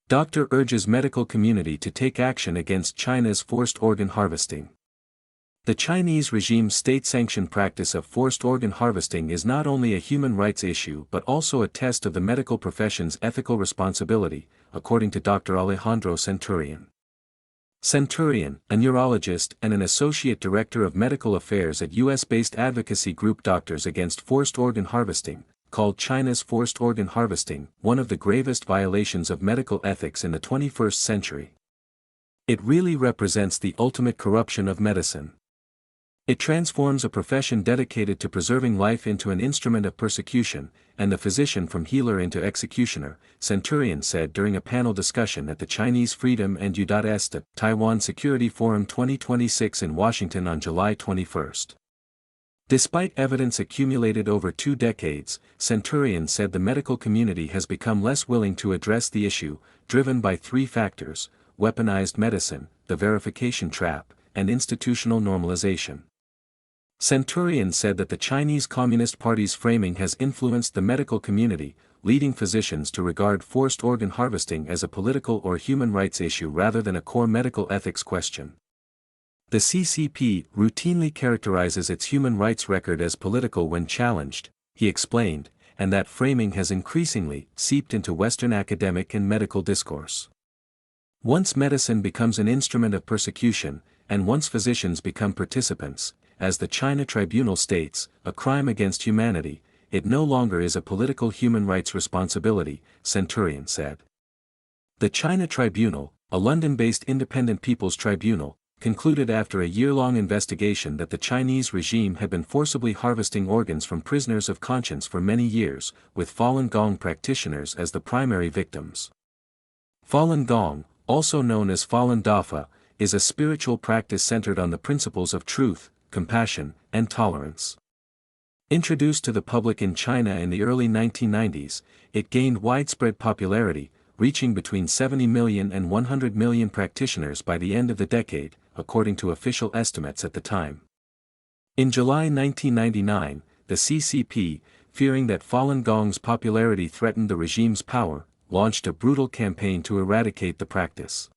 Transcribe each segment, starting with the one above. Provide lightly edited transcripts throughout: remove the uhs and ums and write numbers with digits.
Doctor urges medical community to take action against China's forced organ harvesting. The Chinese regime's state-sanctioned practice of forced organ harvesting is not only a human rights issue but also a test of the medical profession's ethical responsibility, according to Dr. Alejandro Centurion. Centurion, a neurologist and an associate director of medical affairs at U.S.-based advocacy group Doctors Against Forced Organ Harvesting, called China's forced organ harvesting one of the gravest violations of medical ethics in the 21st century. It really represents the ultimate corruption of medicine. It transforms a profession dedicated to preserving life into an instrument of persecution, and the physician from healer into executioner, Centurion said during a panel discussion at the Chinese Freedom and U.S. Taiwan Security Forum 2026 in Washington on July 21. Despite evidence accumulated over 2 decades, Centurion said the medical community has become less willing to address the issue, driven by 3 factors: weaponized medicine, the verification trap, and institutional normalization. Centurion said that the Chinese Communist Party's framing has influenced the medical community, leading physicians to regard forced organ harvesting as a political or human rights issue rather than a core medical ethics question. The CCP routinely characterizes its human rights record as political when challenged, he explained, and that framing has increasingly seeped into Western academic and medical discourse. Once medicine becomes an instrument of persecution, and once physicians become participants, as the China Tribunal states, a crime against humanity, it no longer is a political human rights responsibility, Centurion said. The China Tribunal, a London-based independent people's tribunal, concluded after a year-long investigation that the Chinese regime had been forcibly harvesting organs from prisoners of conscience for many years, with Falun Gong practitioners as the primary victims. Falun Gong, also known as Falun Dafa, is a spiritual practice centered on the principles of truth, compassion, and tolerance. Introduced to the public in China in the early 1990s, it gained widespread popularity, reaching between 70 million and 100 million practitioners by the end of the decade, according to official estimates at the time. In July 1999, the CCP, fearing that Falun Gong's popularity threatened the regime's power, launched a brutal campaign to eradicate the practice.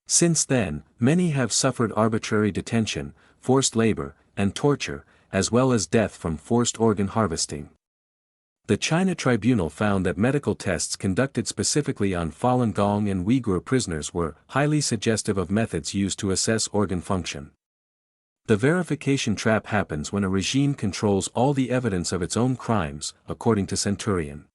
Since then, many have suffered arbitrary detention, forced labor, and torture, as well as death from forced organ harvesting. The China Tribunal found that medical tests conducted specifically on Falun Gong and Uyghur prisoners were highly suggestive of methods used to assess organ function. The verification trap happens when a regime controls all the evidence of its own crimes, according to Centurion.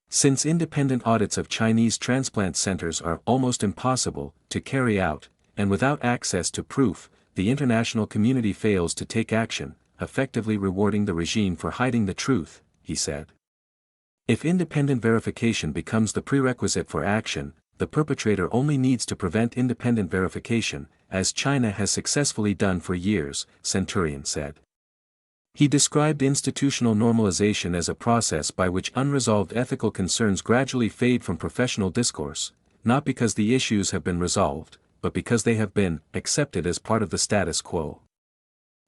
Since independent audits of Chinese transplant centers are almost impossible to carry out, and without access to proof, the international community fails to take action, effectively rewarding the regime for hiding the truth, he said. If independent verification becomes the prerequisite for action, the perpetrator only needs to prevent independent verification, as China has successfully done for years, Centurion said. He described institutional normalization as a process by which unresolved ethical concerns gradually fade from professional discourse, not because the issues have been resolved, but because they have been accepted as part of the status quo.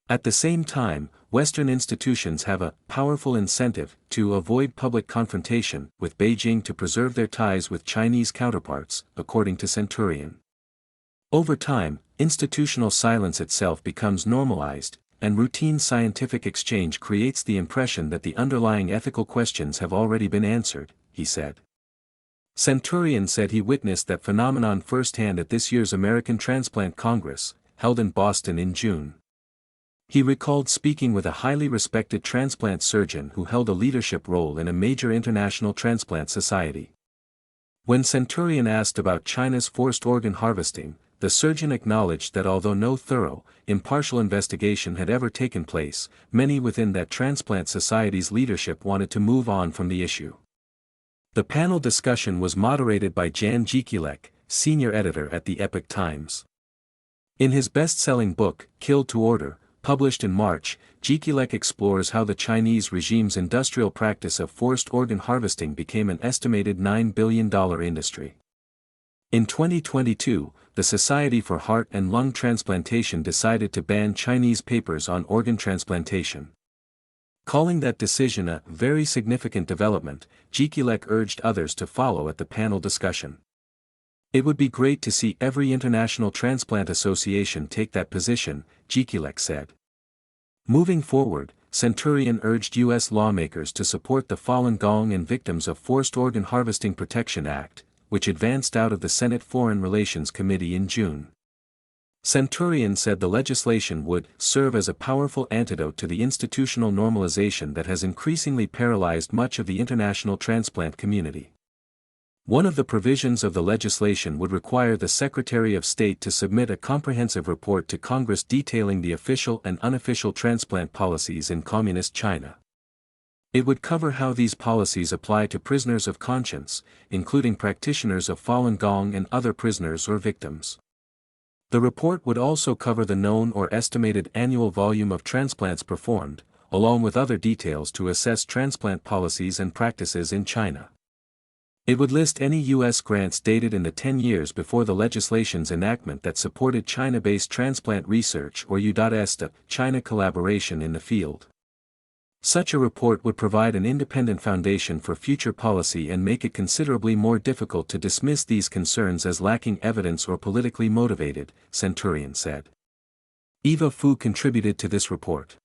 At the same time, Western institutions have a powerful incentive to avoid public confrontation with Beijing to preserve their ties with Chinese counterparts, according to Centurion. Over time, institutional silence itself becomes normalized, and routine scientific exchange creates the impression that the underlying ethical questions have already been answered, he said. Centurion said he witnessed that phenomenon firsthand at this year's American Transplant Congress, held in Boston in June. He recalled speaking with a highly respected transplant surgeon who held a leadership role in a major international transplant society. When Centurion asked about China's forced organ harvesting, the surgeon acknowledged that although no thorough, impartial investigation had ever taken place, many within that transplant society's leadership wanted to move on from the issue. The panel discussion was moderated by Jan Jekielek, senior editor at the Epoch Times. In his best-selling book, Killed to Order, published in March, Jekielek explores how the Chinese regime's industrial practice of forced organ harvesting became an estimated $9 billion industry. In 2022, the Society for Heart and Lung Transplantation decided to ban Chinese papers on organ transplantation. Calling that decision a very significant development, Jekielek urged others to follow at the panel discussion. It would be great to see every international transplant association take that position, Jikilek said. Moving forward, Centurion urged U.S. lawmakers to support the Falun Gong and Victims of Forced Organ Harvesting Protection Act, which advanced out of the Senate Foreign Relations Committee in June. Centurion said the legislation would serve as a powerful antidote to the institutional normalization that has increasingly paralyzed much of the international transplant community. One of the provisions of the legislation would require the Secretary of State to submit a comprehensive report to Congress detailing the official and unofficial transplant policies in Communist China. It would cover how these policies apply to prisoners of conscience, including practitioners of Falun Gong and other prisoners or victims. The report would also cover the known or estimated annual volume of transplants performed, along with other details to assess transplant policies and practices in China. It would list any U.S. grants dated in the 10 years before the legislation's enactment that supported China-based transplant research or U.S. China collaboration in the field. Such a report would provide an independent foundation for future policy and make it considerably more difficult to dismiss these concerns as lacking evidence or politically motivated, Centurion said. Eva Fu contributed to this report.